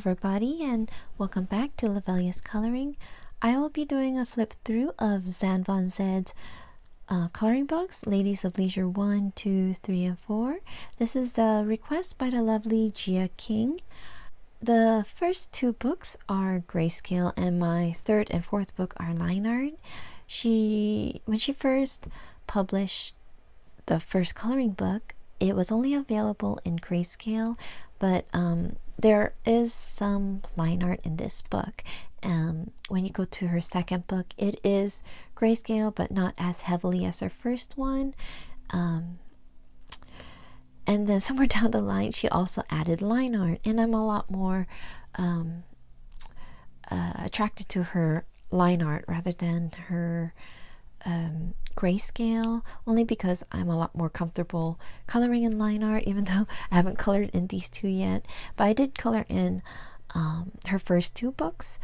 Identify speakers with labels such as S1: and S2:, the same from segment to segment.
S1: everybody, and welcome back to Lavelia's Coloring. I will be doing a flip through of Zan Von Zed's coloring books, Ladies of Leisure 1, 2, 3, and 4. This is a request by the lovely Gia King. The first two books are grayscale, and my third and fourth book are line art. When she first published the first coloring book, it was only available in grayscale, but there is some line art in this book. When you go to her second book, it is grayscale, but not as heavily as her first one. And then somewhere down the line, she also added line art, and I'm a lot more attracted to her line art rather than her grayscale, only because I'm a lot more comfortable coloring in line art, even though I haven't colored in these two yet. But I did color in her first two books.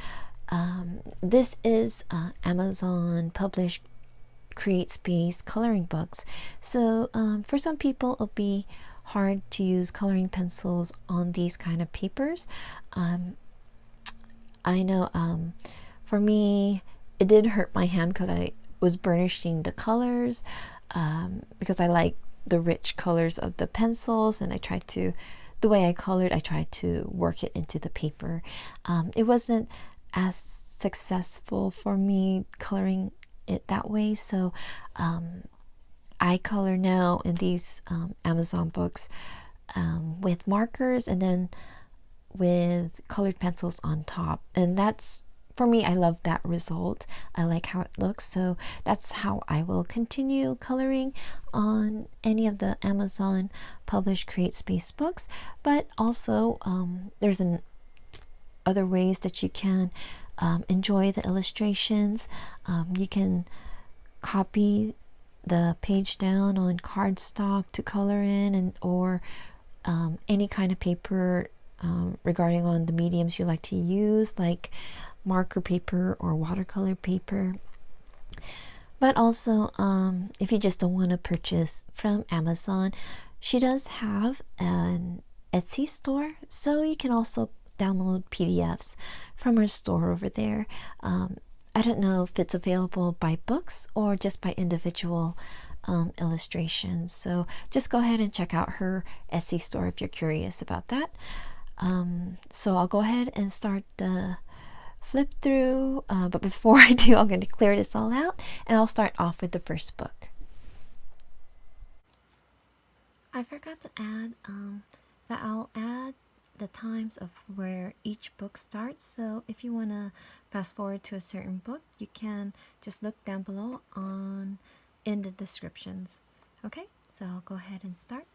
S1: This is Amazon published Create Space coloring books, so for some people it'll be hard to use coloring pencils on these kind of papers. I know for me it did hurt my hand because I was burnishing the colors, because I like the rich colors of the pencils, and the way I colored, I tried to work it into the paper. It wasn't as successful for me coloring it that way, so I color now in these Amazon books with markers and then with colored pencils on top, and that's, for me, I love that result. I like how it looks, so that's how I will continue coloring on any of the Amazon published Create Space books. But also there's other ways that you can enjoy the illustrations. You can copy the page down on cardstock to color in, or any kind of paper regarding on the mediums you like to use, like marker paper or watercolor paper. But also if you just don't want to purchase from Amazon, she does have an Etsy store, so you can also download PDFs from her store over there. I don't know if it's available by books or just by individual illustrations, so just go ahead and check out her Etsy store if you're curious about that. So I'll go ahead and start the flip through, but before I do, I'm going to clear this all out, and I'll start off with the first book. I forgot to add that I'll add the times of where each book starts, so if you want to fast forward to a certain book, you can just look down below in the descriptions. Okay, so I'll go ahead and start.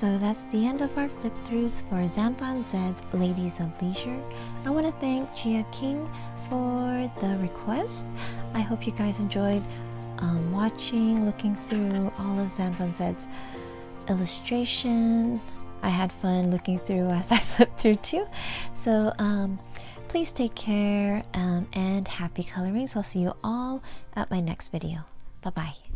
S1: So that's the end of our flip throughs for Zan Von Zed's Ladies of Leisure. I want to thank Gia King for the request. I hope you guys enjoyed watching, looking through all of Zan Von Zed's illustration. I had fun looking through as I flipped through too. So please take care and happy colorings. I'll see you all at my next video. Bye bye.